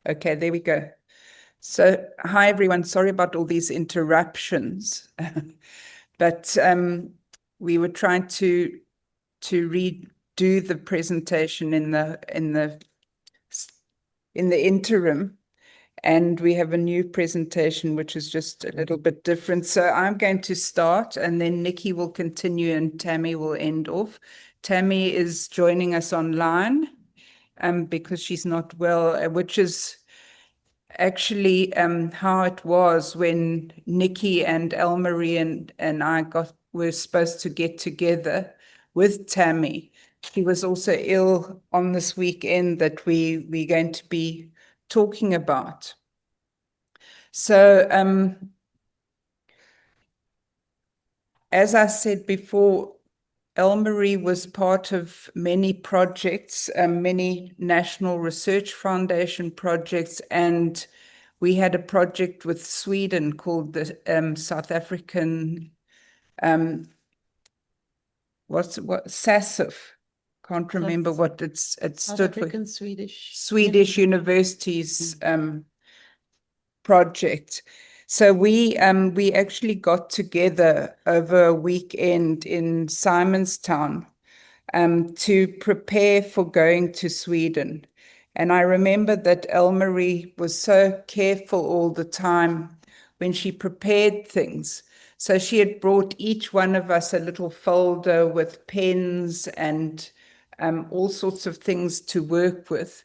Okay, there we go. So, hi everyone. Sorry about all these interruptions, but we were trying to redo the presentation in the interim, and we have a new presentation which is just a little bit different. So I'm going to start, and then Nikki will continue, and Tammy will end off. Tammy is joining us online because she's not well, which is actually how it was when Nikki and Elmarie and I were supposed to get together with Tammy. She was also ill on this weekend that we're going to be talking about. So as I said before, Elmarie was part of many projects, many National Research Foundation projects, and we had a project with Sweden called the South African, SASIF. Can't remember what it stood for. Swedish Universities project. So we actually got together over a weekend in Simonstown to prepare for going to Sweden. And I remember that Elmarie was so careful all the time when she prepared things. So she had brought each one of us a little folder with pens and all sorts of things to work with.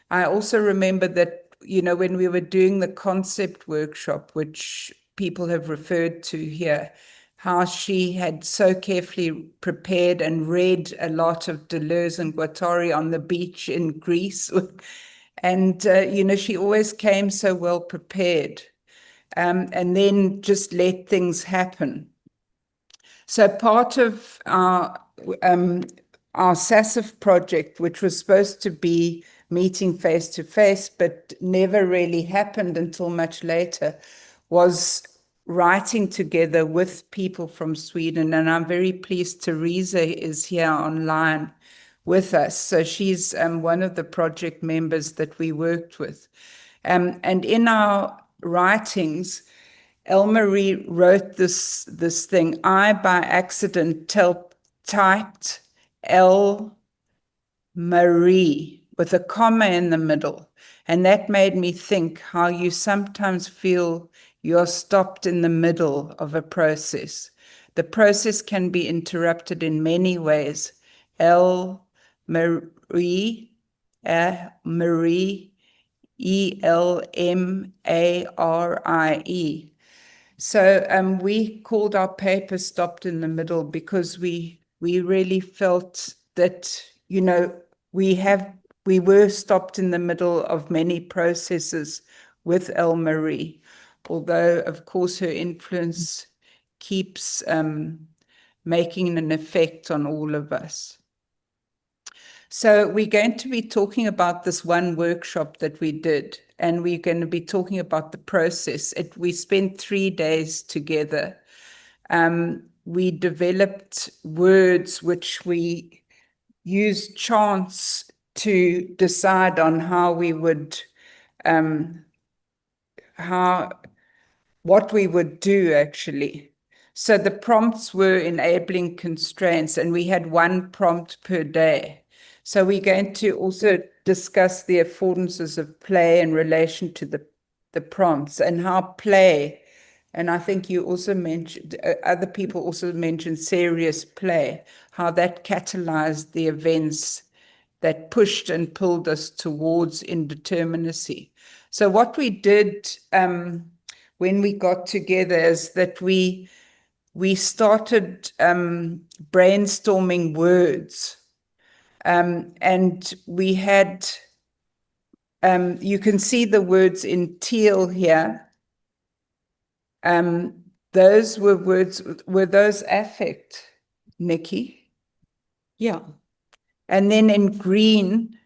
I also remember that, when we were doing the concept workshop, which people have referred to here, how she had so carefully prepared and read a lot of Deleuze and Guattari on the beach in Greece. And, she always came so well prepared, and then just let things happen. So part of our SASIF project, which was supposed to be meeting face to face, but never really happened until much later, was writing together with people from Sweden. And I'm very pleased Teresa is here online with us. So she's one of the project members that we worked with. And in our writings, Elmarie wrote this thing. I, by accident, typed L. Marie with a comma in the middle. And that made me think how you sometimes feel you're stopped in the middle of a process. The process can be interrupted in many ways. L. Marie, Marie, Elmarie. So we called our paper Stopped in the Middle because we really felt that, we were stopped in the middle of many processes with Elmarie, although of course her influence keeps making an effect on all of us. So we're going to be talking about this one workshop that we did, and we're going to be talking about the process. We spent 3 days together. We developed words which we used chance to decide on how we would, what we would do actually. So the prompts were enabling constraints, and we had 1 prompt per day. So we're going to also discuss the affordances of play in relation to the prompts and how play, and I think you also mentioned, other people also mentioned serious play, how that catalyzed the events that pushed and pulled us towards indeterminacy. So what we did when we got together is that we started brainstorming words. And we had, you can see the words in teal here. Those were words, were those affect, Nikki? Yeah. And then in green,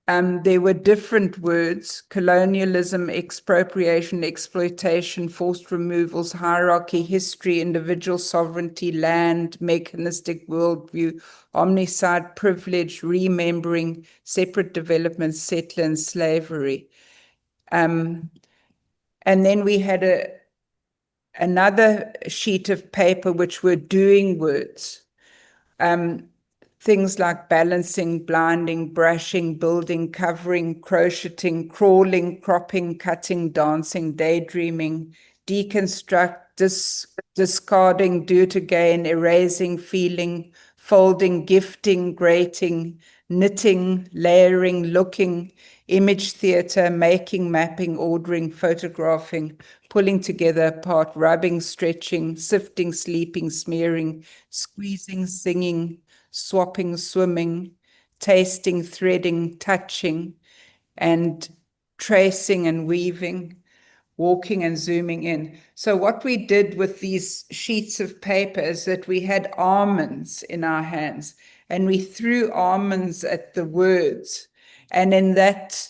there were different words: colonialism, expropriation, exploitation, forced removals, hierarchy, history, individual sovereignty, land, mechanistic worldview, omnicide, privilege, remembering, separate development, settler, and slavery. And then we had another sheet of paper which were doing words. Things like balancing, blinding, brushing, building, covering, crocheting, crawling, cropping, cutting, dancing, daydreaming, deconstruct, discarding, do it again, erasing, feeling, folding, gifting, grating, knitting, layering, looking, image theater, making, mapping, ordering, photographing, pulling together, apart, rubbing, stretching, sifting, sleeping, smearing, squeezing, singing, swapping, swimming, tasting, threading, touching, and tracing and weaving, walking and zooming in. So what we did with these sheets of paper is that we had almonds in our hands, and we threw almonds at the words. And in that,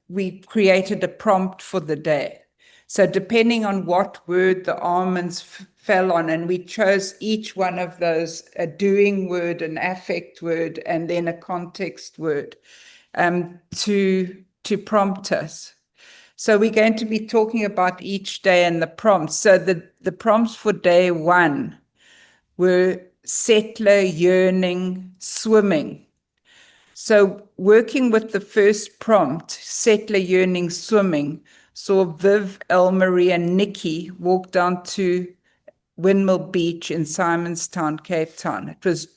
we created a prompt for the day. So depending on what word the almonds fell on, and we chose each one of those, a doing word, an affect word, and then a context word, to prompt us. So we're going to be talking about each day and the prompts. So the prompts for day 1 were settler, yearning, swimming. So working with the first prompt, settler, yearning, swimming, saw Viv, Elmarie, and Nikki walk down to Windmill Beach in Simonstown, Cape Town. It was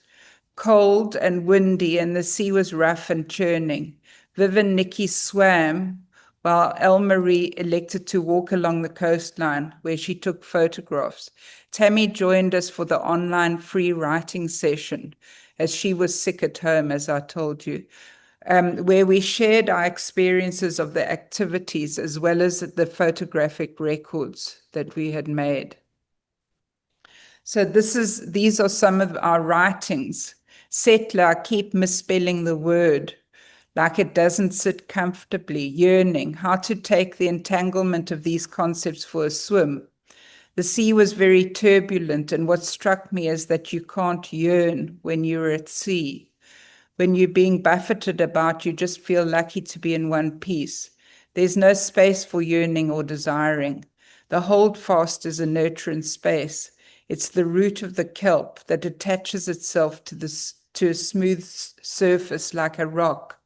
cold and windy, and the sea was rough and churning. Viv and Nikki swam, while Elmarie elected to walk along the coastline, where she took photographs. Tammy joined us for the online free writing session, as she was sick at home, as I told you, where we shared our experiences of the activities as well as the photographic records that we had made. So these are some of our writings. Settler, I keep misspelling the word, like it doesn't sit comfortably. Yearning, how to take the entanglement of these concepts for a swim. The sea was very turbulent, and what struck me is that you can't yearn when you're at sea. When you're being buffeted about, you just feel lucky to be in one piece. There's no space for yearning or desiring. The holdfast is a nurturant space. It's the root of the kelp that attaches itself to a smooth surface like a rock,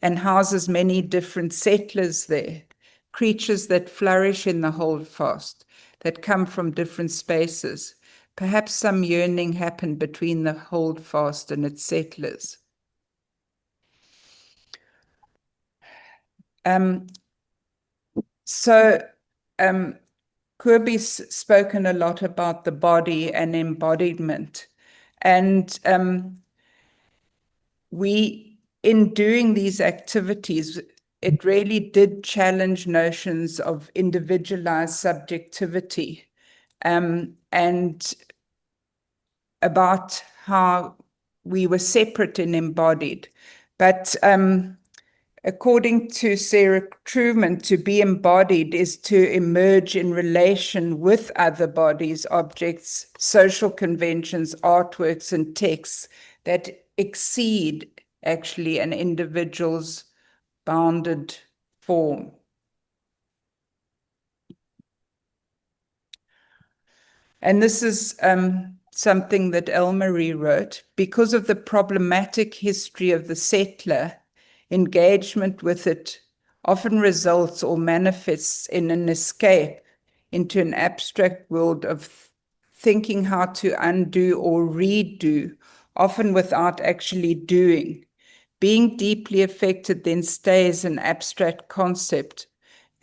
and houses many different settlers there, creatures that flourish in the holdfast, that come from different spaces. Perhaps some yearning happened between the holdfast and its settlers. Kirby's spoken a lot about the body and embodiment. And in doing these activities, it really did challenge notions of individualized subjectivity, and about how we were separate and embodied. But according to Sarah Truman, to be embodied is to emerge in relation with other bodies, objects, social conventions, artworks, and texts that exceed actually an individual's bounded form. And this is something that Elmarie wrote. Because of the problematic history of the settler, engagement with it often results or manifests in an escape into an abstract world of thinking how to undo or redo, often without actually doing. Being deeply affected then stays an abstract concept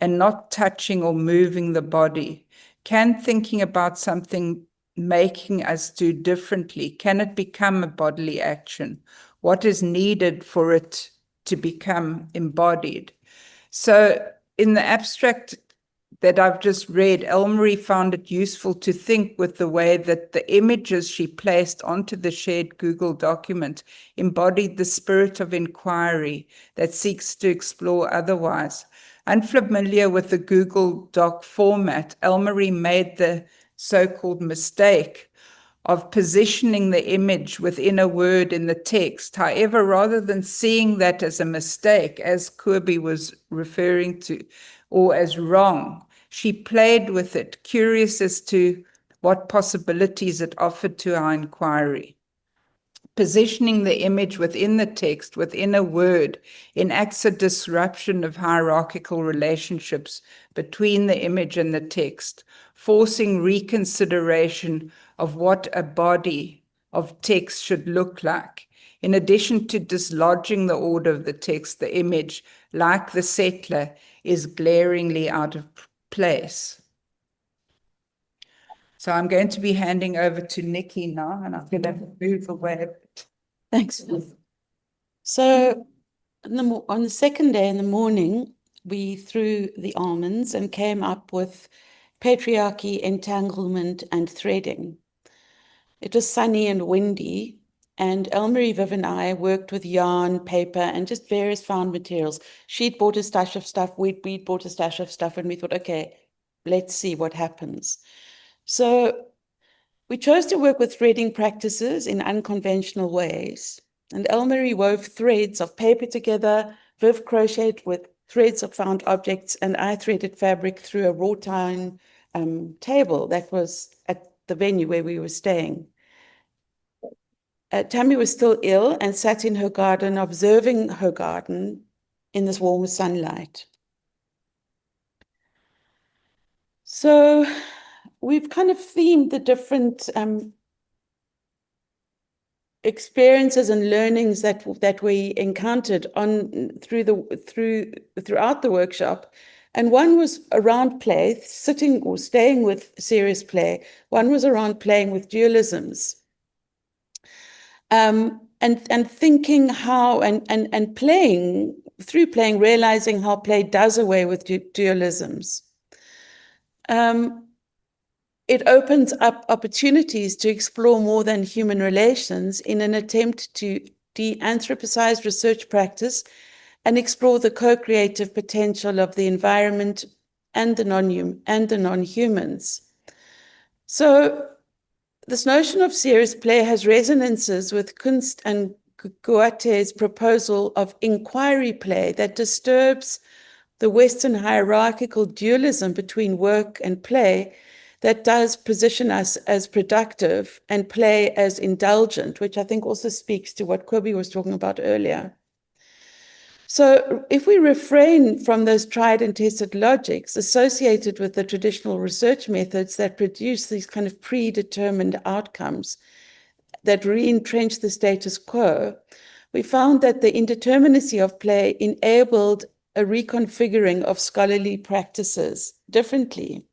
and not touching or moving the body. Can thinking about something making us do differently, can it become a bodily action? What is needed for it to become embodied? So in the abstract that I've just read, Elmarie found it useful to think with the way that the images she placed onto the shared Google document embodied the spirit of inquiry that seeks to explore otherwise. Unfamiliar with the Google Doc format, Elmarie made the so-called mistake of positioning the image within a word in the text. However, rather than seeing that as a mistake, as Kirby was referring to, or as wrong, she played with it, curious as to what possibilities it offered to our inquiry. Positioning the image within the text, within a word, enacts a disruption of hierarchical relationships between the image and the text, forcing reconsideration of what a body of text should look like. In addition to dislodging the order of the text, the image, like the settler, is glaringly out of place. So I'm going to be handing over to Nikki now, and I'm going to move away a bit. Thanks. So on the second day in the morning, we threw the almonds and came up with patriarchy, entanglement, and threading. It was sunny and windy, and Elmarie, Viv, and I worked with yarn, paper, and just various found materials. She'd bought a stash of stuff, we'd bought a stash of stuff, and we thought, okay, let's see what happens. So we chose to work with threading practices in unconventional ways. And Elmarie wove threads of paper together, Viv crocheted with threads of found objects, and I threaded fabric through a wrought iron table that was at the venue where we were staying. Tammy was still ill and sat in her garden, observing her garden in this warm sunlight. So we've kind of themed the different experiences and learnings that we encountered throughout the workshop. And one was around play, sitting or staying with serious play. One was around playing with dualisms. And thinking how and playing, through playing, realizing how play does away with dualisms. It opens up opportunities to explore more than human relations in an attempt to de-anthropocize research practice and explore the co-creative potential of the environment and the non-humans. So this notion of serious play has resonances with Kunst and Goethe's proposal of inquiry play that disturbs the Western hierarchical dualism between work and play that does position us as productive and play as indulgent, which I think also speaks to what Kobe was talking about earlier. So if we refrain from those tried and tested logics associated with the traditional research methods that produce these kind of predetermined outcomes that re-entrench the status quo, we found that the indeterminacy of play enabled a reconfiguring of scholarly practices differently.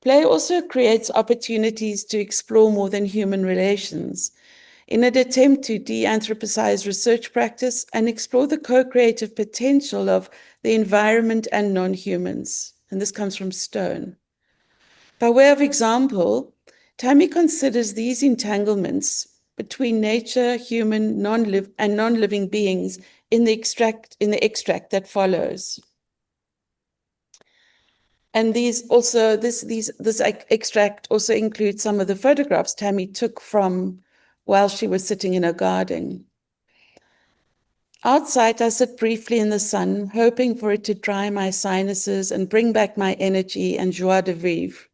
Play also creates opportunities to explore more than human relations in an attempt to de-anthropocize research practice and explore the co-creative potential of the environment and non-humans. And this comes from Stone. By way of example, Tammy considers these entanglements between nature, human, non-living beings in the extract that follows. And this extract also includes some of the photographs Tammy took from while she was sitting in her garden. Outside, I sit briefly in the sun, hoping for it to dry my sinuses and bring back my energy and joie de vivre.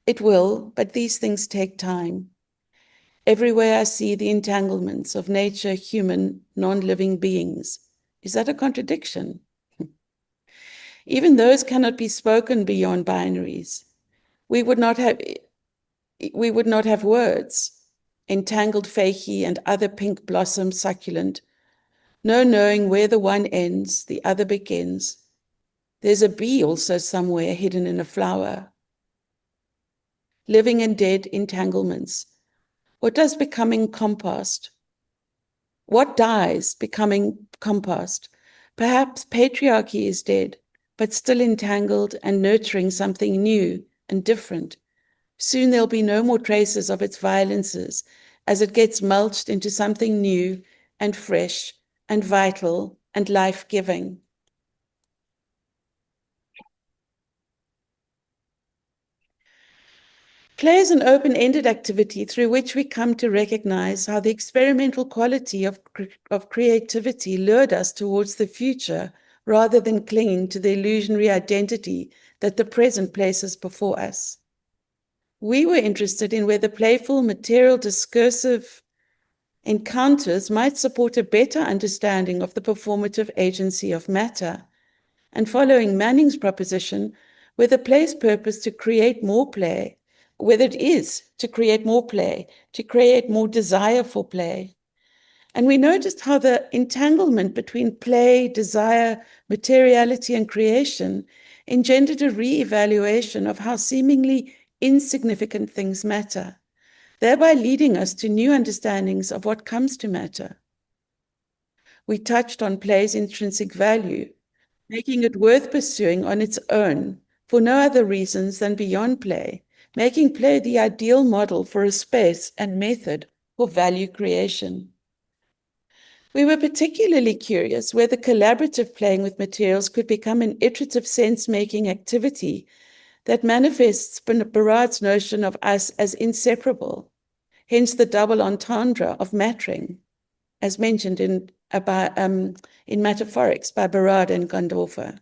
It will, but these things take time. Everywhere I see the entanglements of nature, human, non-living beings. Is that a contradiction? Even those cannot be spoken beyond binaries. We would not have words. Entangled feikie and other pink blossom succulent. No knowing where the one ends, the other begins. There's a bee also somewhere hidden in a flower. Living and dead entanglements. What does becoming compost? What dies becoming compost? Perhaps patriarchy is dead, but still entangled and nurturing something new and different. Soon there'll be no more traces of its violences as it gets mulched into something new and fresh and vital and life-giving. Play is an open-ended activity through which we come to recognize how the experimental quality of creativity lured us towards the future rather than clinging to the illusionary identity that the present places before us. We were interested in whether playful, material, discursive encounters might support a better understanding of the performative agency of matter, and following Manning's proposition, whether play's purpose to create more play, whether it is to create more play, to create more desire for play. And we noticed how the entanglement between play, desire, materiality, and creation engendered a re-evaluation of how seemingly insignificant things matter, thereby leading us to new understandings of what comes to matter. We touched on play's intrinsic value, making it worth pursuing on its own for no other reasons than beyond play, making play the ideal model for a space and method for value creation. We were particularly curious whether collaborative playing with materials could become an iterative sense-making activity that manifests Barad's notion of us as inseparable, hence the double entendre of mattering, as mentioned in Metaphorics by Barad and Gandolfer.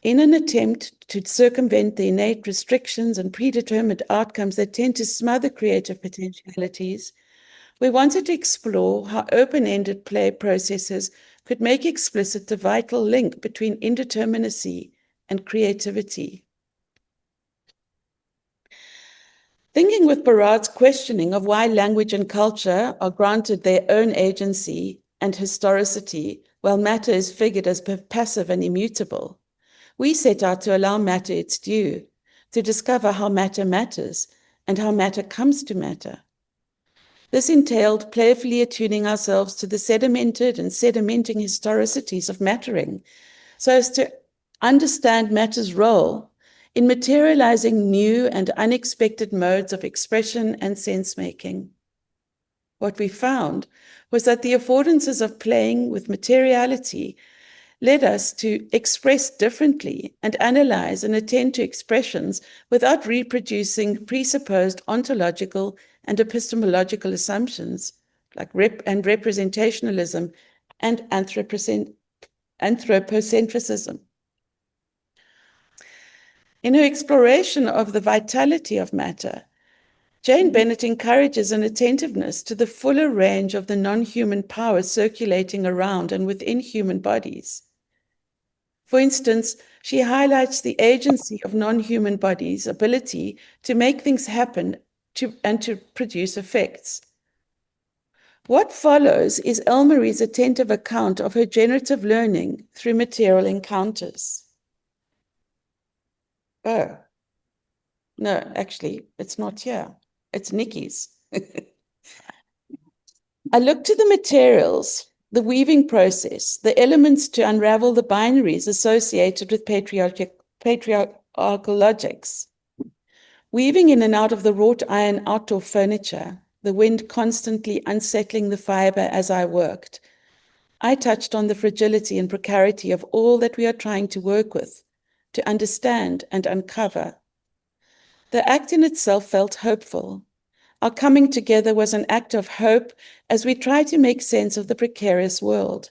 In an attempt to circumvent the innate restrictions and predetermined outcomes that tend to smother creative potentialities, we wanted to explore how open-ended play processes could make explicit the vital link between indeterminacy and creativity. Thinking with Barad's questioning of why language and culture are granted their own agency and historicity, while matter is figured as passive and immutable, we set out to allow matter its due, to discover how matter matters and how matter comes to matter. This entailed playfully attuning ourselves to the sedimented and sedimenting historicities of mattering, so as to understand matter's role in materializing new and unexpected modes of expression and sense-making. What we found was that the affordances of playing with materiality led us to express differently and analyze and attend to expressions without reproducing presupposed ontological and epistemological assumptions like representationalism and anthropocentrism. In her exploration of the vitality of matter, Jane Bennett encourages an attentiveness to the fuller range of the non-human powers circulating around and within human bodies. For instance, she highlights the agency of non-human bodies' ability to make things happen and to produce effects. What follows is Elmarie's attentive account of her generative learning through material encounters. Oh, no, actually, it's not here. It's Nikki's. I looked to the materials, the weaving process, the elements to unravel the binaries associated with patriarchal logics. Weaving in and out of the wrought iron outdoor furniture, the wind constantly unsettling the fiber as I worked, I touched on the fragility and precarity of all that we are trying to work with, to understand and uncover. The act in itself felt hopeful. Our coming together was an act of hope as we try to make sense of the precarious world.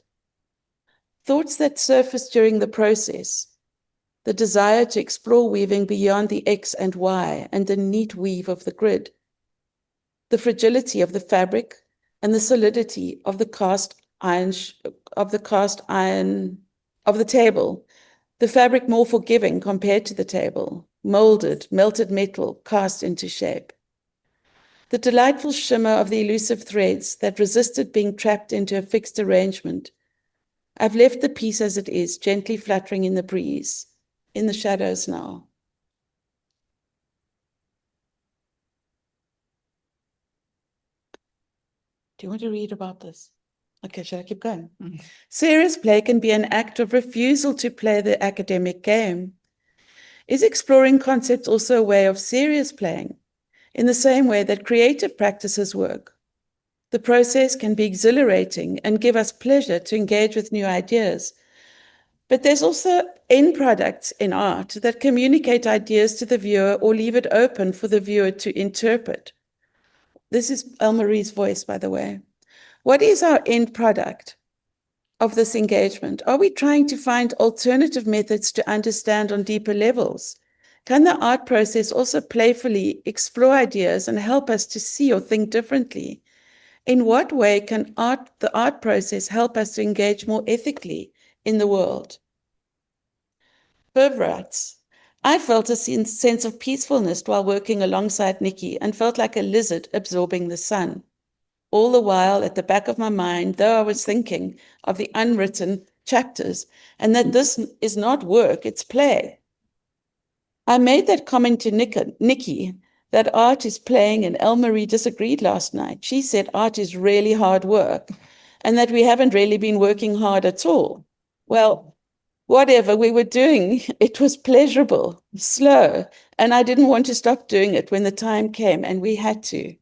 Thoughts that surfaced during the process, the desire to explore weaving beyond the X and Y and the neat weave of the grid, the fragility of the fabric and the solidity of the table, the fabric more forgiving compared to the table, molded, melted metal cast into shape. The delightful shimmer of the elusive threads that resisted being trapped into a fixed arrangement. I've left the piece as it is, gently fluttering in the breeze, in the shadows now. Do you want to read about this? Okay, shall I keep going? Serious play can be an act of refusal to play the academic game. Is exploring concepts also a way of serious playing, in the same way that creative practices work? The process can be exhilarating and give us pleasure to engage with new ideas, But there's also end products in art that communicate ideas to the viewer or leave it open for the viewer to interpret. This is Elmarie's voice, by the way. What is our end product of this engagement? Are we trying to find alternative methods to understand on deeper levels? Can the art process also playfully explore ideas and help us to see or think differently? In what way can the art process help us to engage more ethically in the world? Bev writes, I felt a sense of peacefulness while working alongside Nikki and felt like a lizard absorbing the sun. All the while, at the back of my mind, though I was thinking of the unwritten chapters and that this is not work, it's play. I made that comment to Nikki that art is playing, and Elmarie disagreed last night. She said art is really hard work and that we haven't really been working hard at all. Well, whatever we were doing, it was pleasurable, slow, and I didn't want to stop doing it when the time came and we had to.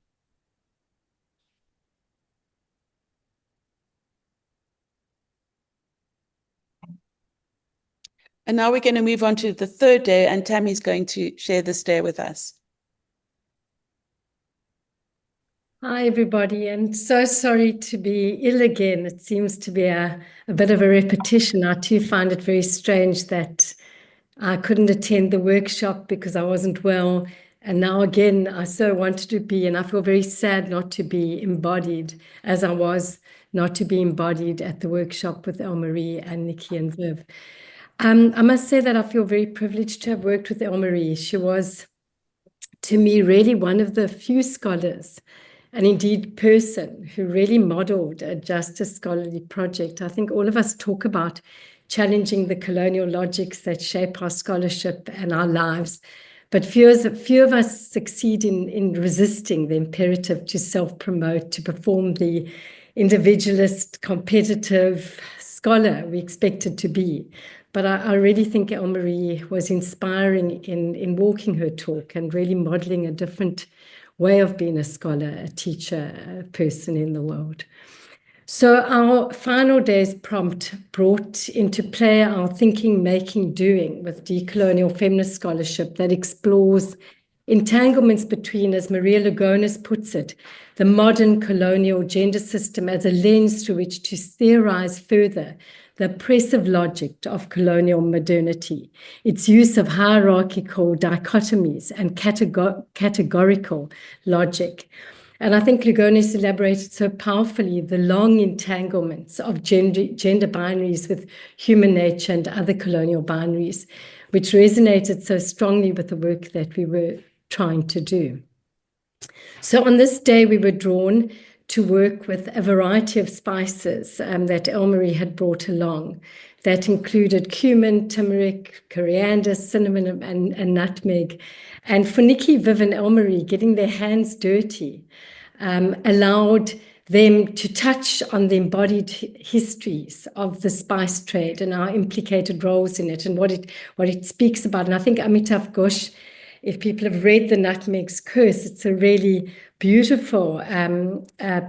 And now we're going to move on to the third day, and Tammy's going to share this day with us. Hi, everybody, and so sorry to be ill again. It seems to be a bit of a repetition. I too find it very strange that I couldn't attend the workshop because I wasn't well. And now again, I so wanted to be, and I feel very sad not to be embodied as I was, not to be embodied at the workshop with Elmarie and Nikki and Viv. I must say that I feel very privileged to have worked with Elmarie. She was, to me, really one of the few scholars and indeed person who really modeled a justice scholarly project. I think all of us talk about challenging the colonial logics that shape our scholarship and our lives, but few of us succeed in resisting the imperative to self-promote, to perform the individualist, competitive scholar we expected to be. But I really think Elmarie was inspiring in walking her talk and really modeling a different way of being a scholar, a teacher, a person in the world. So our final day's prompt brought into play our thinking, making, doing with decolonial feminist scholarship that explores entanglements between, as Maria Lugones puts it, the modern colonial gender system as a lens through which to theorize further the oppressive logic of colonial modernity, its use of hierarchical dichotomies and categorical logic. And I think Lugones elaborated so powerfully the long entanglements of gender binaries with human nature and other colonial binaries, which resonated so strongly with the work that we were trying to do. So on this day, we were drawn to work with a variety of spices that Elmarie had brought along. That included cumin, turmeric, coriander, cinnamon, and nutmeg. And for Nikki, Viv, and Elmarie, getting their hands dirty allowed them to touch on the embodied histories of the spice trade and our implicated roles in it and what it speaks about. And I think Amitav Ghosh, if people have read The Nutmeg's Curse, it's a really beautiful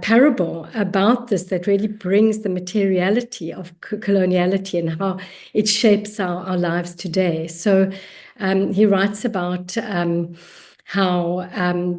parable about this that really brings the materiality of coloniality and how it shapes our lives today. So he writes about how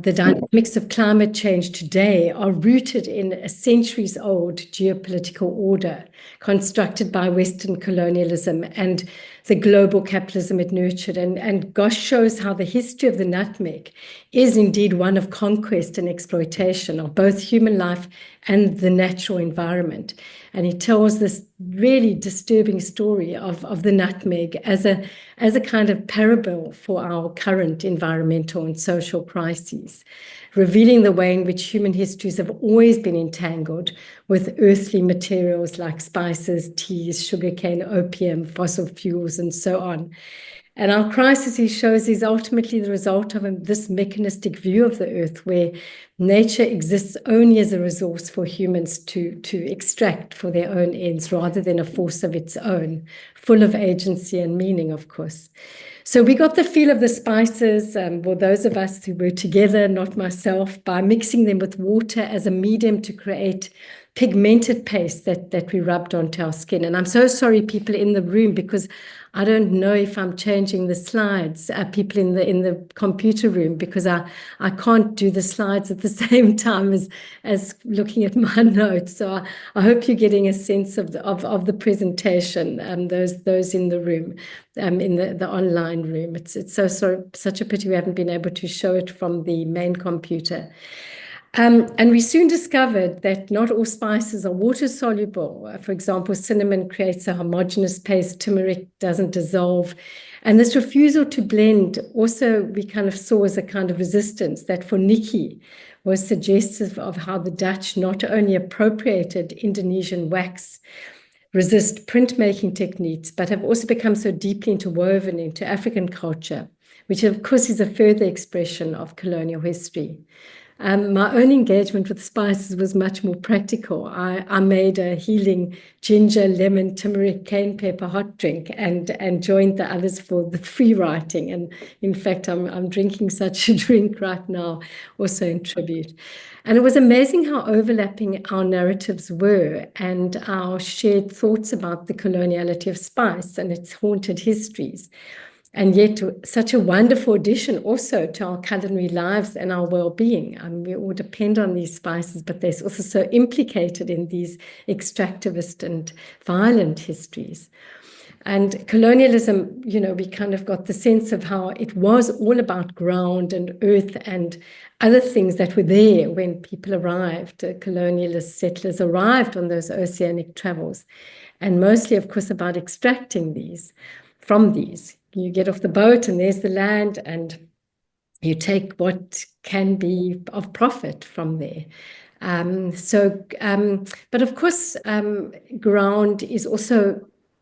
the dynamics of climate change today are rooted in a centuries-old geopolitical order constructed by Western colonialism and the global capitalism it nurtured. And Gosh shows how the history of the nutmeg is indeed one of conquest and exploitation of both human life and the natural environment. And he tells this really disturbing story of the nutmeg as a kind of parable for our current environmental and social crises, revealing the way in which human histories have always been entangled with earthly materials like spices, teas, sugarcane, opium, fossil fuels, and so on. And our crisis, he shows, is ultimately the result of this mechanistic view of the earth, where nature exists only as a resource for humans to extract for their own ends, rather than a force of its own, full of agency and meaning, of course. So we got the feel of the spices, well, those of us who were together, not myself, by mixing them with water as a medium to create pigmented paste that we rubbed onto our skin. And I'm so sorry, people in the room, because I don't know if I'm changing the slides, people in the computer room, because I can't do the slides at the same time as looking at my notes. So I hope you're getting a sense of the presentation, those in the room, in the online room. It's such a pity we haven't been able to show it from the main computer. And we soon discovered that not all spices are water soluble. For example, cinnamon creates a homogeneous paste, turmeric doesn't dissolve. And this refusal to blend also we kind of saw as a kind of resistance that for Nikki was suggestive of how the Dutch not only appropriated Indonesian wax resist printmaking techniques, but have also become so deeply interwoven into African culture, which of course is a further expression of colonial history. My own engagement with spices was much more practical. I made a healing ginger, lemon, turmeric, cane pepper hot drink and joined the others for the free writing. And in fact, I'm drinking such a drink right now, also in tribute. And it was amazing how overlapping our narratives were and our shared thoughts about the coloniality of spice and its haunted histories. And yet such a wonderful addition also to our culinary lives and our well-being. We all depend on these spices, but they're also so implicated in these extractivist and violent histories. And colonialism, we kind of got the sense of how it was all about ground and earth and other things that were there when people arrived, colonialist settlers arrived on those oceanic travels. And mostly, of course, about extracting these from these. You get off the boat and there's the land and you take what can be of profit from there. But of course, ground is also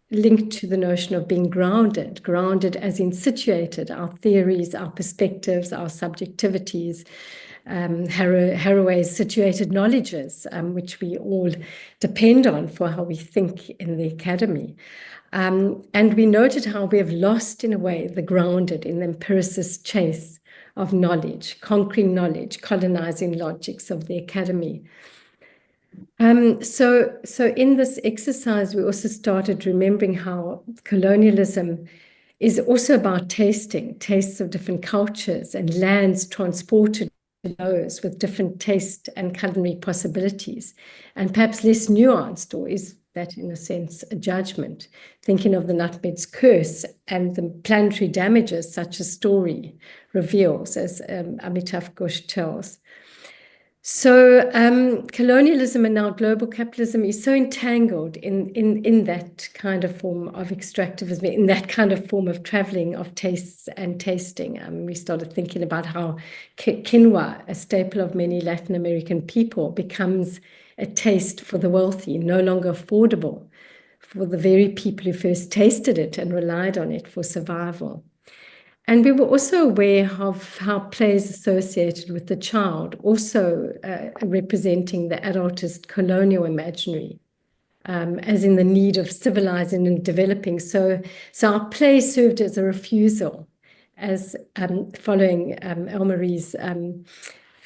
linked to the notion of being grounded as in situated, our theories, our perspectives, our subjectivities, Haraway's situated knowledges, which we all depend on for how we think in the academy. And we noted how we have lost, in a way, the grounded in the empiricist chase of knowledge, conquering knowledge, colonizing logics of the academy. So in this exercise, we also started remembering how colonialism is also about tastes of different cultures and lands transported to those with different taste and culinary possibilities, and perhaps less nuanced, or is that, in a sense, a judgment, thinking of the nutmeg's curse and the planetary damages such a story reveals, as Amitav Ghosh tells. So colonialism and now global capitalism is so entangled in that kind of form of extractivism, in that kind of form of traveling of tastes and tasting. We started thinking about how quinoa, a staple of many Latin American people, becomes a taste for the wealthy, no longer affordable for the very people who first tasted it and relied on it for survival. And we were also aware of how play is associated with the child, also representing the adultist colonial imaginary, as in the need of civilizing and developing. So our play served as a refusal, as following Elmarie's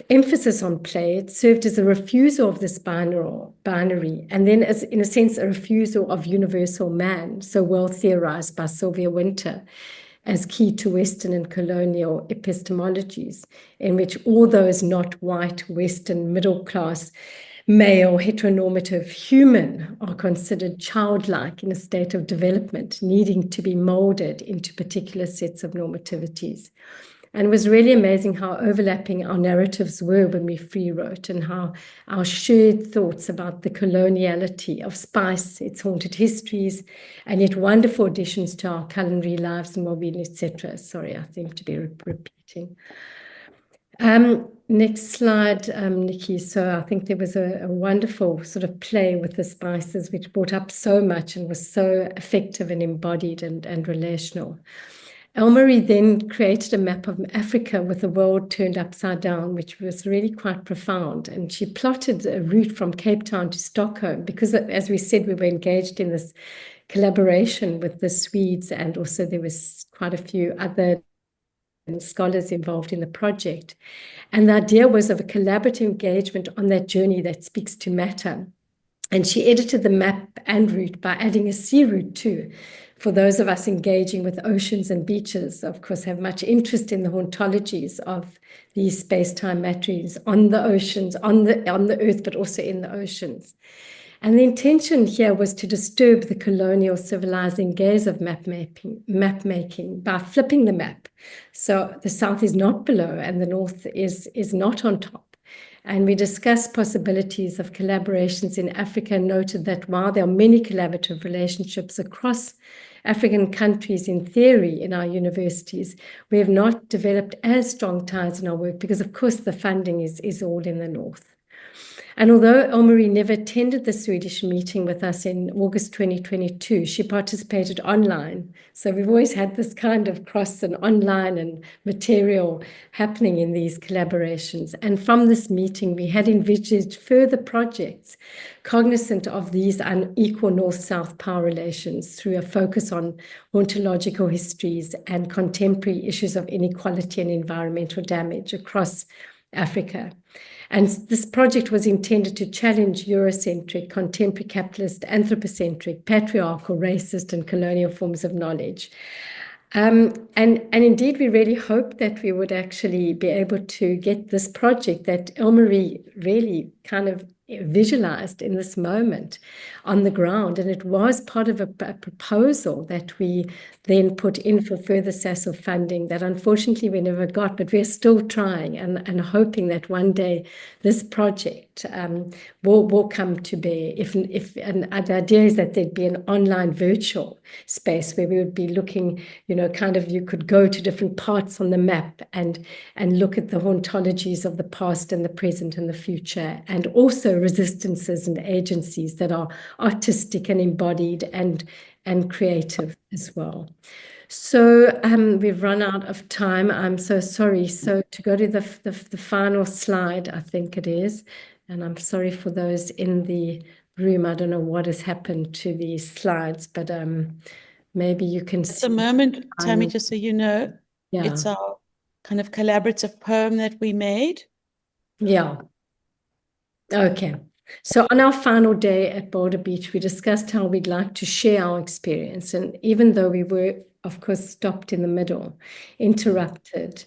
emphasis on play, it served as a refusal of this binary, and then as, in a sense, a refusal of universal man, so well theorized by Sylvia Wynter, as key to Western and colonial epistemologies, in which all those not white, Western, middle-class, male, heteronormative human are considered childlike in a state of development, needing to be molded into particular sets of normativities. And it was really amazing how overlapping our narratives were when we free wrote, and how our shared thoughts about the coloniality of spice, its haunted histories, and yet wonderful additions to our culinary lives and well-being, etc. Sorry, I seem to be repeating. Next slide, Nikki. So I think there was a wonderful sort of play with the spices, which brought up so much and was so effective and embodied and relational. Elmarie then created a map of Africa with the world turned upside down, which was really quite profound. And she plotted a route from Cape Town to Stockholm because, as we said, we were engaged in this collaboration with the Swedes, and also there was quite a few other scholars involved in the project. And the idea was of a collaborative engagement on that journey that speaks to matter. And she edited the map and route by adding a sea route too. For those of us engaging with oceans and beaches, of course, have much interest in the hauntologies of these space-time matrices on the oceans, on the earth, but also in the oceans. And the intention here was to disturb the colonial civilizing gaze of map making by flipping the map. So the south is not below and the north is not on top. And we discussed possibilities of collaborations in Africa and noted that while there are many collaborative relationships across African countries in theory in our universities, we have not developed as strong ties in our work because, of course, the funding is all in the north. And although Elmarie never attended the Swedish meeting with us in August 2022, she participated online. So we've always had this kind of cross and online and material happening in these collaborations. And from this meeting, we had envisaged further projects cognizant of these unequal north-south power relations through a focus on ontological histories and contemporary issues of inequality and environmental damage across Africa. And this project was intended to challenge Eurocentric, contemporary capitalist, anthropocentric, patriarchal, racist, and colonial forms of knowledge. And indeed, we really hoped that we would actually be able to get this project that Elmarie really kind of visualized in this moment on the ground. And it was part of a proposal that we then put in for further SASL funding that unfortunately we never got, but we're still trying and hoping that one day this project will come to bear. And the idea is that there'd be an online virtual space where we would be looking, kind of you could go to different parts on the map and look at the hauntologies of the past and the present and the future, and also resistances and agencies that are artistic and embodied and creative as well. So we've run out of time. I'm so sorry. So to go to the final slide, I think it is, and I'm sorry for those in the room. I don't know what has happened to these slides, but maybe you can see. At the moment, Tammy, just so you know, Yeah. It's our kind of collaborative poem that we made. Yeah. Okay. So on our final day at Boulder Beach, we discussed how we'd like to share our experience. And even though we were, of course, stopped in the middle, interrupted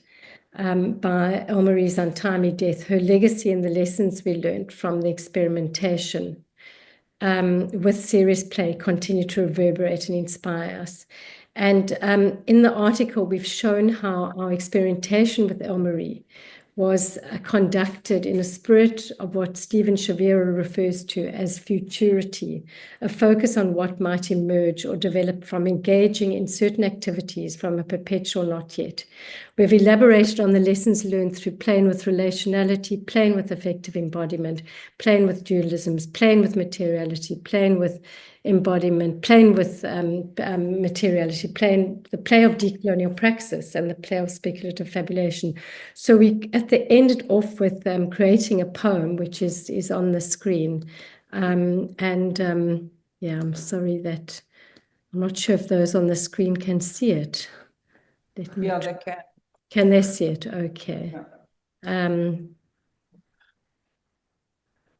by Elmarie's untimely death, her legacy and the lessons we learned from the experimentation with serious play continue to reverberate and inspire us. And in the article, we've shown how our experimentation with Elmarie was conducted in a spirit of what Stephen Shavira refers to as futurity, a focus on what might emerge or develop from engaging in certain activities from a perpetual not yet. We've elaborated on the lessons learned through playing with relationality, playing with effective embodiment, playing with dualisms, playing with materiality, playing with embodiment, playing with materiality, playing the play of decolonial praxis and the play of speculative fabulation. So we, at the end, ended off with creating a poem, which is on the screen. Yeah, I'm sorry that I'm not sure if those on the screen can see it. Yeah, they can. Can they see it? Okay. Yeah.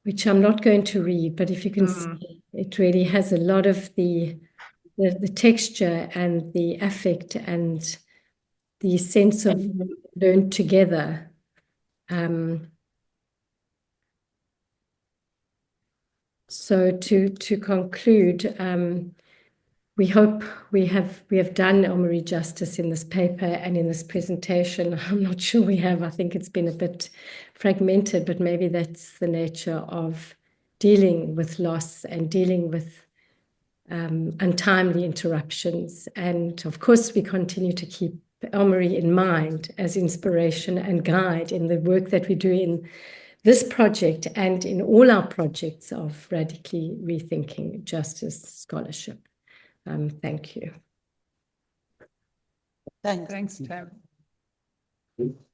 Which I'm not going to read, but if you can see, it really has a lot of the texture and the affect and the sense of learned together. So to conclude, we hope we have done Elmarie justice in this paper and in this presentation. I'm not sure we have. I think it's been a bit fragmented, but maybe that's the nature of dealing with loss and dealing with untimely interruptions. And of course, we continue to keep Elmarie in mind as inspiration and guide in the work that we do in this project and in all our projects of radically rethinking justice scholarship. Thank you. Thanks. Thanks, Tam.